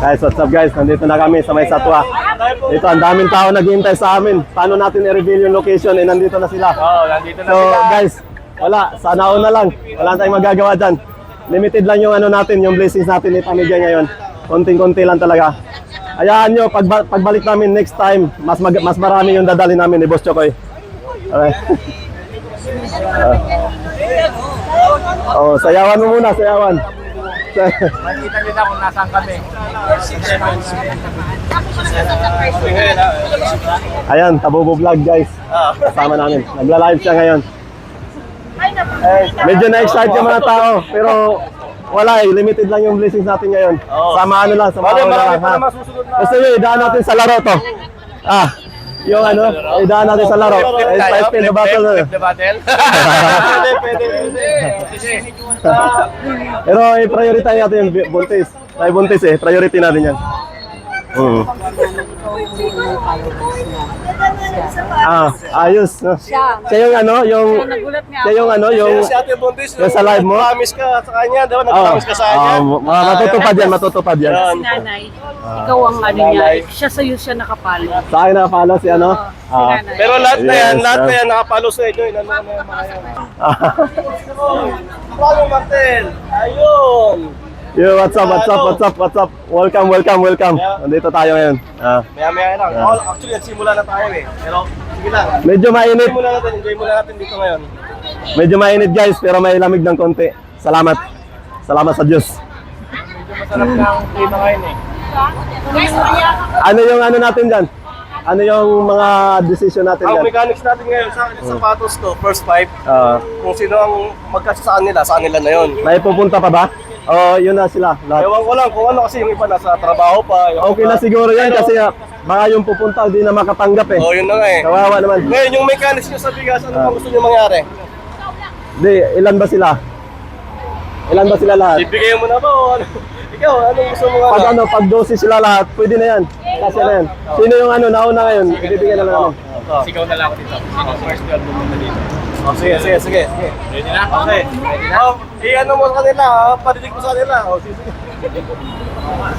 Guys, what's up guys? Nandito na kami sa may Satwa. Dito, ang daming tao naghihintay sa amin. Paano natin i-reveal yung location? Eh, nandito na sila. Nandito na So sila. guys, wala. Sana na lang. Wala tayong magagawa dyan. Limited lang yung ano natin, yung blessings natin ipamigay ngayon. Konting-konti lang talaga. Hayaan nyo, pagbalik namin next time, mas marami yung dadali namin ni Boss Chokoy. Alright. Sayawan mo muna, sayawan. Nakita nyo na kung nasaan kami. Ayan, Tabobo Vlog guys. Kasama namin. Nagla-live siya ngayon. Medyo na-excite yung mga tao, pero wala limited lang yung blessings natin ngayon. Sama ano lang, sama ano lang. Gusto nyo, idaan natin sa laro to. Yung ano, idaan natin sa laro. Spin the battle. Pero i-priority natin yung buntis. May buntis priority natin yan. Ayos. No? Siya yung ano, yung Si Ate Buntis, yung sa live mo? promise ka sa kanya, diba? Nag-promise ka sa kanya. Matutupad yan. Si nanay, ikaw ang ano niya, sa'yo siya nakapalo. Sa akin nakapalo si ano? Si nanay. Pero lahat na yan, Yes, nakapalo sa inyo. Inano na yung mga yan. Paano, Martel? Ayun! Yo, what's up? Welcome. Nandito tayo ngayon. Maya-maya lang. Actually, nagsimula na tayo eh. Pero, sige lang. Medyo mainit. Enjoy muna natin dito ngayon. Medyo mainit guys, pero may lamig ng konti. Salamat sa Diyos. Medyo masarap ng klima ngayon eh. Ano yung ano natin dyan? Ano yung mga decision natin Ang dyan? mechanics natin ngayon sa sapatos to, first five. Ah, Kung sino ang magkasasaan nila, saan nila na yun. may pupunta pa ba? Yun na sila. Lahat. Ewan ko lang kung ano kasi yung iba nasa trabaho pa. Yung Okay na siguro yan kasi baka yung pupunta hindi na makatanggap eh. Yun na nga eh. Kawawa naman. Ngayon, yung mechanics nyo sa bigas, ano bang gusto nyo mangyari? Hindi, ilan ba sila? Lahat? Ibigay mo na ba o ano? Ikaw, anong gusto mo nga? Pag dosis sila lahat, pwede na yan. Kasi na yan. Sino yung ano, nauna ngayon? Ibibigyan na lang namin. Sigaw na lang ako dito. First 12 pumunta dito. Sige. Ready na? Okay. I-ano mo sa kanila, padidig mo sa kanila. Sige.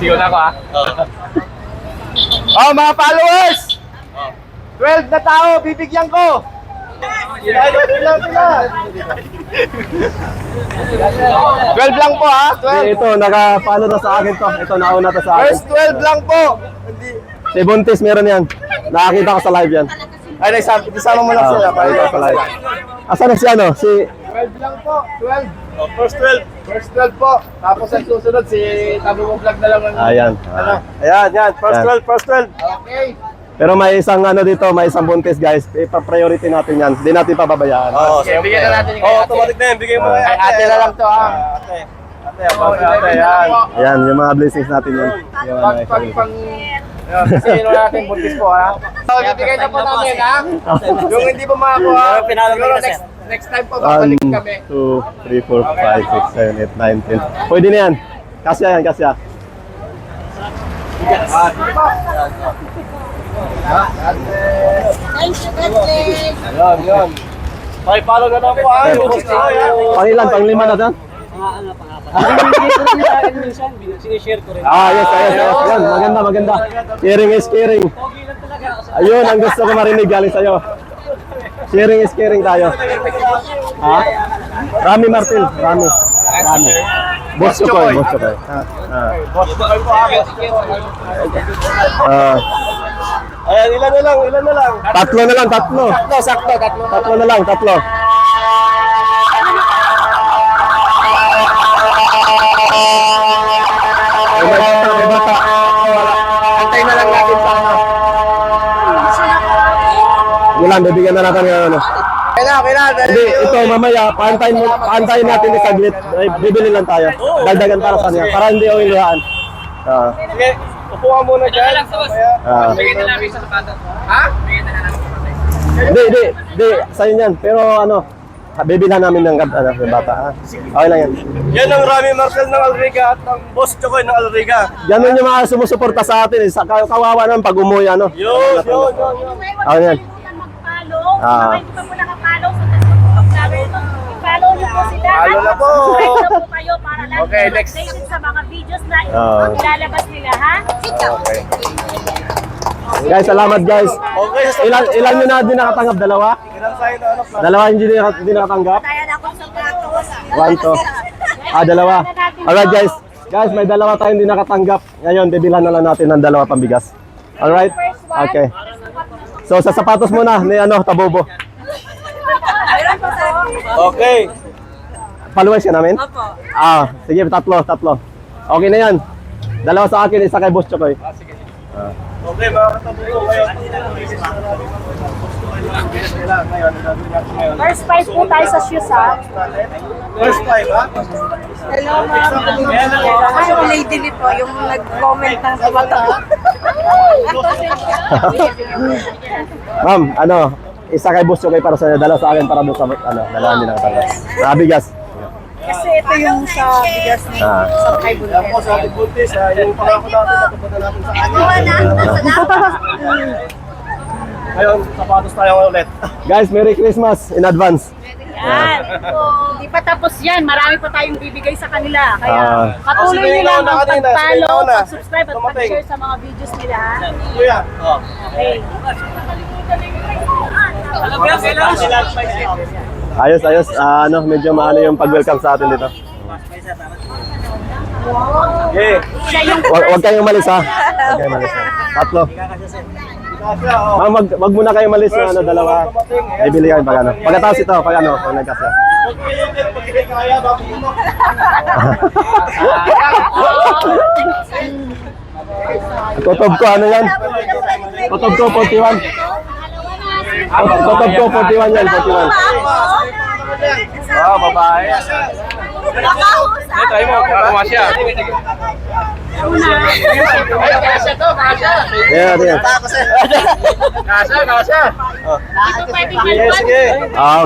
Sigaw na ako mga followers! 12 na tao, bibigyan ko! Ilan sila? 12 lang po 12. Ito, naka-follow na sa akin to. Ito, nauna to sa akin. First 12 lang po! Si Buntis, meron yan. Nakakita ko sa live yan. Ay, isama mo lang sila. Nakakita ko sa live. Asan na si ano? Si... 12 lang po, 12. First 12. First 12 po. Tapos ang susunod, si Tabobo Vlog na lang. Ayan. Ayan. First 12. Okay. Pero may isang ano dito, may isang Buntis guys. Ipa-priority natin yan. Hindi natin pababayaan. Okay, bigyan na natin yung automatic na yan. Bigyan mo kay ate na lang to Ate, yan. Ayan, yung mga blessings natin yan. Yung ano, Kasi yun natin, buntis po So, bibigay na po namin Yung hindi pa makakuha, siguro next time po babalik 1, kami. 2, 3, 4, 5, 6, 7, 8, 9, 10. Pwede na yan. Kasya yan, kasya. Yan. Okay, follow na lang po Pangilan na dyan? Yes. Yan, maganda. Sharing is caring. Ayun, ang gusto ko marinig galing sa'yo. Sharing is caring tayo. Rami Martil, Rami. Boss Chokoy. Boss na kayo po Ayan, ilan na lang. Tatlo na lang. Sakto. Tatlo na lang. May bata. Antay na lang natin sa Ulan, bibigyan na natin ng ano. Okay na. Hindi, ito mamaya, paantayin natin ni saglit. Bibili lang tayo. Dagdagan para sa niya. Para hindi yung ilihaan. Sige, upuha muna dyan. Bigyan na namin sa sapatos. Bigyan na namin sa sapatos. Hindi, sa'yo yan. Pero ano, bibilhan namin ng bata. Okay lang yan. Yan ang Rami Martel ng Alriga at ang Boss Chokoy ng Alriga. Ganun yung mga sumusuporta sa atin. Kawawa naman pag umuwi, ano. Yun. Ako yan. Hindi pa po nakapalo sa Facebook namin. I-follow niyo po sila. Follow na po. Subscribe na po kayo para Okay, next. Updated sa mga videos na Oo. ilalabas nila, ha? Okay. Guys, salamat guys. Okay, Ilan nyo na din nakatanggap? Dalawa? Ilan tayo na ano? Dalawa hindi nakatanggap? Kaya na akong sapatos. One, two. Dalawa. Alright guys. Guys, may dalawa tayong hindi nakatanggap. Ngayon, bibilhan na lang natin ng dalawa pambigas. Alright? Okay. So, sa sapatos muna ni Tabobo. Okay. Followers ka namin? Opo. Sige, tatlo. Okay na yan. Dalawa sa akin, isa kay Boss Chokoy. Okay, mga katabuko ngayon. First prize po tayo sa shoes, ha? First time, ha? Hello, ma'am. Ay, Lady Lee po, yung nag-comment ng tumatawa. Ma'am, isa kay Boss Chokoy para sa dalawa sa akin para doon sa dalawa hindi nakatanggap. Bigas. Kasi ito yung sa bigas ni sa kay Yan po sa ating buntis, yung pangako natin na pupunta natin sa kanya. Ngayon, sapatos tayo ulit. Guys, Merry Christmas in advance. Yan. Hindi pa tapos yan. Marami pa tayong bibigay sa kanila. Kaya patuloy Sige, nyo lang ikaw na ang kanina, pag-follow, sige, ikaw na. pag-subscribe at Dumating. pag-share sa mga videos nila, ha? Kuya. Okay. Ayos. Medyo maano yung pag-welcome sa atin dito. Okay. Siya yung Huwag kayong umalis ha. Huwag kayong umalis ha. Tatlo. Ma'am, wag muna kayong umalis na dalawa. Bibili kayo pag Pagkatapos ito, pag nagkasya. Kutob ko, ano yan? Kutob ko, 41. Kutob ko, 41 yan, 41. Babae. Tayo mo, kumasya. Yan. Kasya. Sige.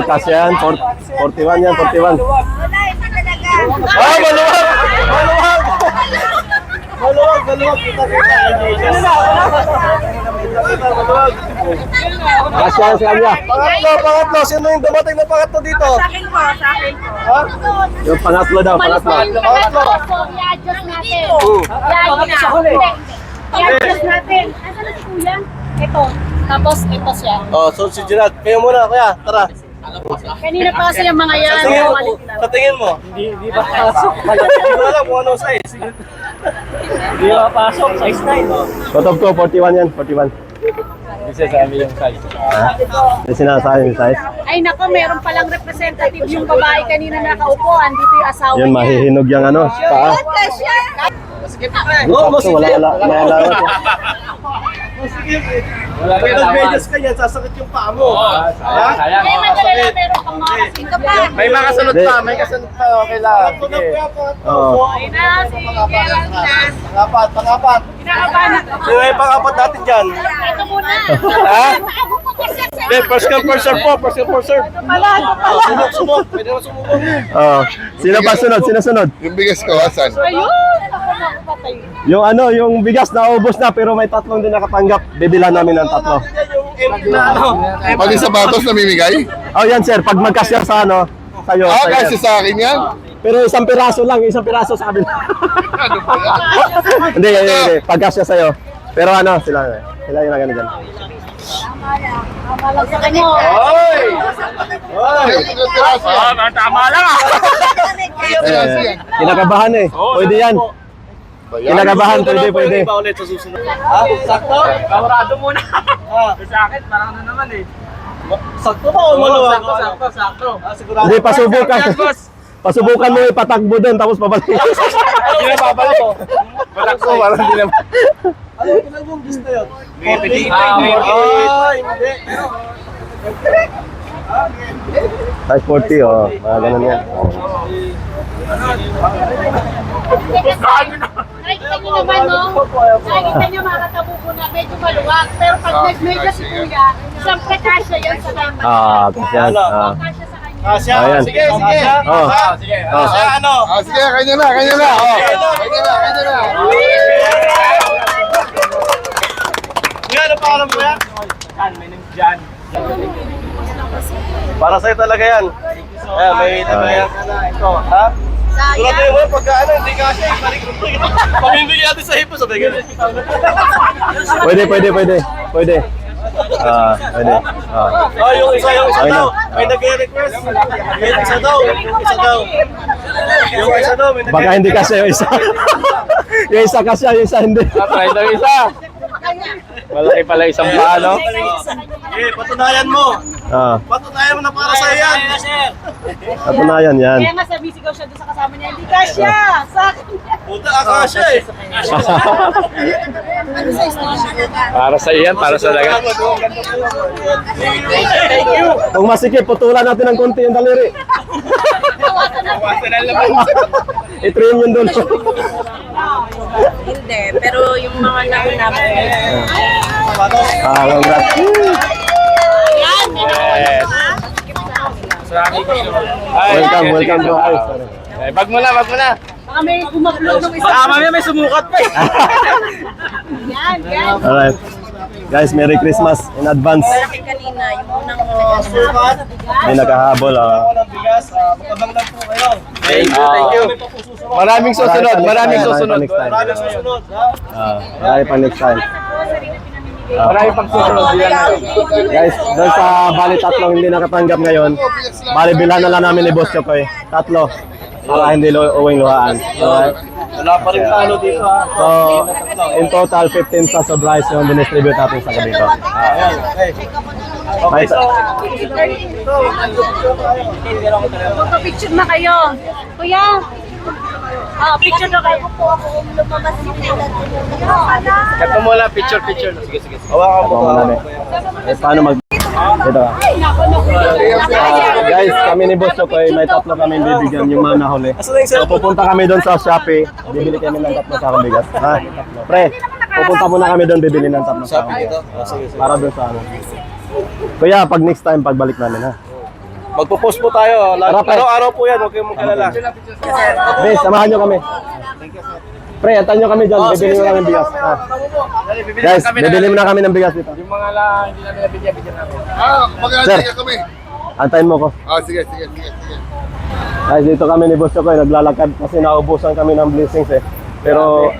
Kasya yan, 41 yan, 41. Maluwag. Maluwag. Kasya yan sa kanya. Pangatlo. Sino yung dumating na pangatlo dito? Sa akin po. Ha? Yung pangatlo daw, pangatlo. I-adjust natin. I-adjust natin. Asan na si Kuya? Ito. Tapos ito siya. So si Gerard, kayo muna, kuya. Tara. Kanina pa kasi yung mga yan. Sa tingin mo? Hindi ba pasok? Hindi ko alam kung anong size. Hindi ba pasok? Size 9. Kutob ko, 41 yan, 41. Hindi siya sa amin yung size. May sinasabi yung size. Ay nako, meron palang representative yung babae kanina nakaupo. Andito yung asawa Yun, niya. mahihinog yung paa. So, wala. Wala ka nag-medyas ka yan, sasakit yung paa mo. Ay, madala na meron pang mga kasunod. May mga kasunod pa, okay lang. Sige. Oo. Ay na, si Gerald na. Pangapat. Kinakabahan ako. Sino yung pangapat natin dyan? Ito muna. Ha? Hindi, first come, first serve po. First come, first serve. Sumok. Pwede mo sumubok. Oh, sino pa sunod? Sino sunod? Yung bigas ko, Hasan. Ayun! Ako na, patay. Yung bigas na ubos na pero may tatlong din nakatanggap. Bibilan namin ng tatlo. Yung empty na ano. Pati sapatos namimigay? Oh, yan sir, pag magkasya sa sa'yo. sa'yo. Kasi sa akin yan. Pero isang piraso sa kabila. Ano ba yan? hindi. Pagkasya sa'yo. Pero sila yung nagano dyan. Malag sa kanya. Hoy! Tama lang ah! Kinakabahan Pwede yan. Kinakabahan, pwede. Pa ulit sa susunod. Ha? Sakto? Kawarado muna. Sa akin, parang ano naman eh. Sakto ba o maluwag? Sakto. Sigurado. Hindi, pasubukan. Pasubukan mo ipatakbo doon tapos pabalik. Hindi na babalik ko. Parang hindi naman. Ano yung pinagmong gusto yun? Hindi. Ay, hindi. Size 40, mga ganun yan. Nakikita nyo naman, no? Nakikita nyo mga katabuko na medyo maluwag. Pero pag nag-mega si Kuya, siyempre kasya yan sa kanya. Kasya. Kasya sa kanya. Kasya. Ayan. Sige. Sige. Kasya, ano? Sige, kanya na. Kanya na. Kuya, ano pangalan mo yan? May name dyan. Para sa'yo talaga yan. Ayan, may talaga yan. Ito, ha? Sigurado mo, pagka ano, hindi kasya, ibalik mo. Pamimigay natin sa hipo, sabi ganun. Pwede. Pwede. Pwede. Yung isa Okay na. daw. May nag-request. Yung isa daw. Yung isa daw, may Baka hindi kasi yung isa. Yung isa kasi, yung isa hindi. Try daw isa. Malaki pala isang palo. Patunayan mo. Patunayan mo na para sa yan. Patunayan yan. Kaya nga sabi-sigaw siya doon sa kasama niya, hindi ka siya! Sa akin yan! Puta, akasya eh. Para sa iyan, para sa lagat. Kung masikip, putulan natin ng konti yung daliri. I-trim yung dulo. Hindi, pero yung mga nauna po. Congrats. Yan! Yes. Welcome to us. Bag mo na. Baka may gumaglo nung isa. Mamaya may sumukat pa eh. Yan, yan! Alright. Guys, Merry Christmas in advance. Malaki kanina, yung unang May nakahabol. Walang bigas, magkabang lang po kayo. Thank you. Maraming susunod. Maraming susunod. Maraming susunod. Marami pa next time. Maraming pang susunod. Guys, doon sa bali tatlong hindi nakatanggap ngayon, bali bilhan na lang namin ni Boss Chokoy. Tatlo. Para hindi uwing luhaan. Alright. Wala pa rin talo dito ha. So, in total, 15 sa surprise yung dinistribute natin sa gabi ko. Ayan, okay. Okay, Magpa-picture na kayo. Kuya! Picture na kayo. Kato mo lang, picture. Sige. Hawakan mo. Hawakan mo namin. Paano mag... Ito ka. Guys, kami ni Boss Chokoy, may tatlo kami bibigyan yung mga nahuli. So, pupunta kami doon sa Shopee, bibili kami ng tatlo sa akong bigas. Ha? Pre, pupunta muna kami doon, bibili ng tatlo sa akong bigas. Para doon sa ano. Kuya, pag next time, pagbalik namin ha. Magpo-post po tayo. Tara, pre. Araw-araw po yan, huwag kayong magkalala. Be, samahan nyo kami. Pre, atan nyo kami dyan, bibili mo kami ng bigas. Ha? Guys, bibili mo na kami ng bigas dito. Yung mga hindi namin nabigyan namin. Mag-aantay kami. Antayin mo ko. Sige. Guys, dito kami ni Boss Chokoy, naglalakad kasi naubusan kami ng blessings eh. Pero,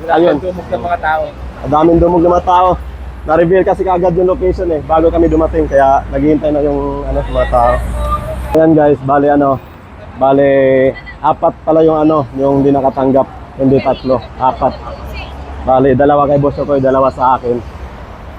ayun, Tumog ng mga tao. daming dumog na mga tao. Na-reveal kasi kaagad yung location eh, bago kami dumating, kaya naghihintay na yung mga tao. Ayan guys, bali apat pala yung hindi nakatanggap, hindi tatlo, apat. Bali, dalawa kay Boss Chokoy, dalawa sa akin.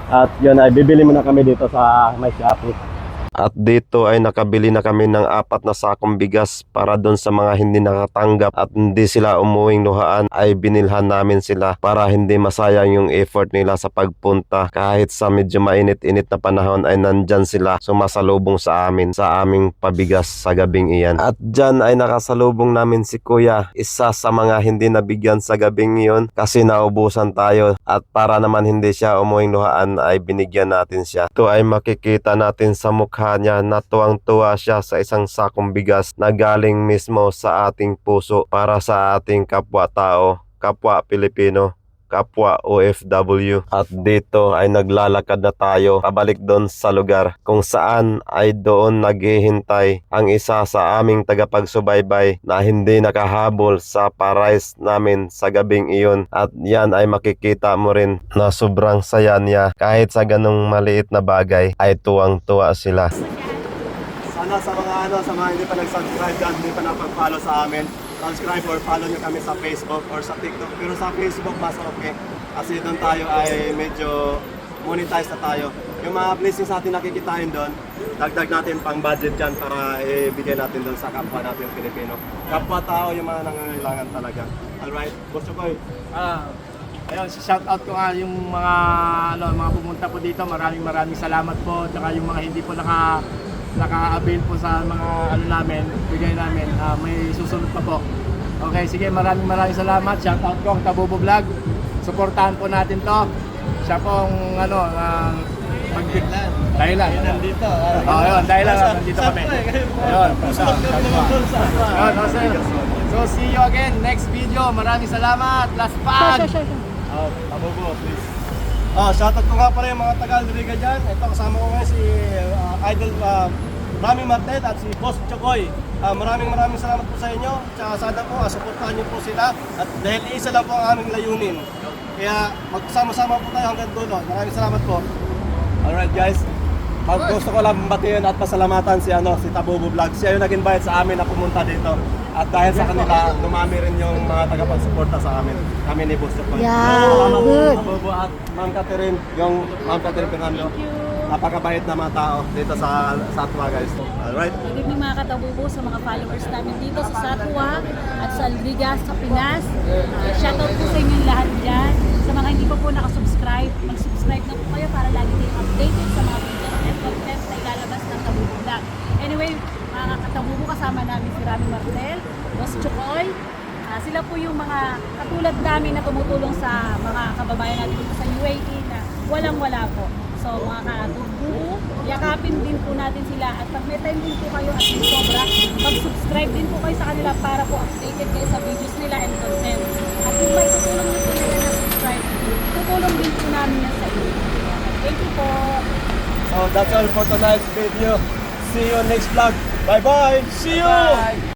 At yun ay, bibili muna kami dito sa may Shopee. At dito ay nakabili na kami ng 4 na sakong bigas para doon sa mga hindi nakatanggap at hindi sila umuwing luhaan, ay binilhan namin sila para hindi masayang yung effort nila sa pagpunta. Kahit sa medyo mainit-init na panahon ay nandyan sila sumasalubong sa amin sa aming pabigas sa gabing iyan. At dyan ay nakasalubong namin si Kuya, isa sa mga hindi nabigyan sa gabing iyon kasi naubusan tayo, at para naman hindi siya umuwing luhaan ay binigyan natin siya. Ito ay makikita natin sa mukha niya na tuwang-tuwa siya sa isang sakong bigas na galing mismo sa ating puso para sa ating kapwa-tao, kapwa Pilipino, kapwa OFW. At dito ay naglalakad na tayo pabalik doon sa lugar kung saan ay doon naghihintay ang isa sa aming tagapagsubaybay na hindi nakahabol sa parais namin sa gabing iyon. At yan ay makikita mo rin na sobrang saya niya kahit sa ganong maliit na bagay ay tuwang-tuwa sila. Sana sa mga hindi pa nag-subscribe dyan, hindi pa napag-follow sa amin, subscribe or follow nyo kami sa Facebook or sa TikTok. Pero sa Facebook mas okay kasi doon tayo ay medyo monetize na tayo. Yung mga blessings natin nakikitain doon, dagdag natin pang budget dyan para ibigay natin doon sa kapwa natin yung Pilipino. Kapwa tao yung mga nangangailangan talaga. Alright, Boss Chokoy. Ayun, shout out ko nga yung mga mga pumunta po dito. Maraming salamat po. Tsaka yung mga hindi po naka-avail po sa mga namin, bigay namin, may susunod pa po. Okay, sige, maraming salamat. Shout out ko ang Tabubo Vlog. Suportahan po natin to. Siya pong dahilan. Nandito. Ayun, dahilan nandito kami. Ayun. So see you again next video. Maraming salamat. Last pan. Tabubo, please. Shoutout ko nga pala yung mga taga-Luriga dyan. Ito, kasama ko ngayon si Idol Rami Martet at si Boss Chokoy. Maraming salamat po sa inyo. Tsaka sana po, suportahan niyo po sila. At dahil isa lang po ang aming layunin. Kaya magsama-sama po tayo hanggang dulo. Maraming salamat po. Alright guys, gusto ko lang batiin at pasalamatan si Tabubo Vlog. Siya yung nag-invite sa amin na pumunta dito. At dahil sa kanila, dumami rin yung mga tagapagsuporta sa amin. Kami ni Boss Chokoy. Salamat po, Tabubo at Ma'am Catherine, yung Ma'am Catherine Fernando. Napakabait na mga tao dito sa Satwa guys. Alright. Good evening mga katabubo sa mga followers namin dito sa Satwa at sa Ligas sa Pinas. Shoutout po sa inyong lahat dyan. Sa mga hindi pa po nakasubscribe, mag-subscribe na po kayo para lagi kayong updated sa mga videos and content na ilalabas ng Tabubo Vlog. Anyway, mga katabubo, kasama namin si Rami Martel, Boss Chokoy. Sila po yung mga katulad namin na tumutulong sa mga kababayan natin dito sa UAE na walang-wala po. So mga katububo, yakapin din po natin sila at pag may time din po kayo at may sobra, mag-subscribe din po kayo sa kanila para po updated kayo sa videos nila and content. At kung may tutulong din po nila na subscribe, tutulong din po namin yan sa inyo. Thank you po! So that's all for tonight's video. See you next vlog. Bye-bye! See you!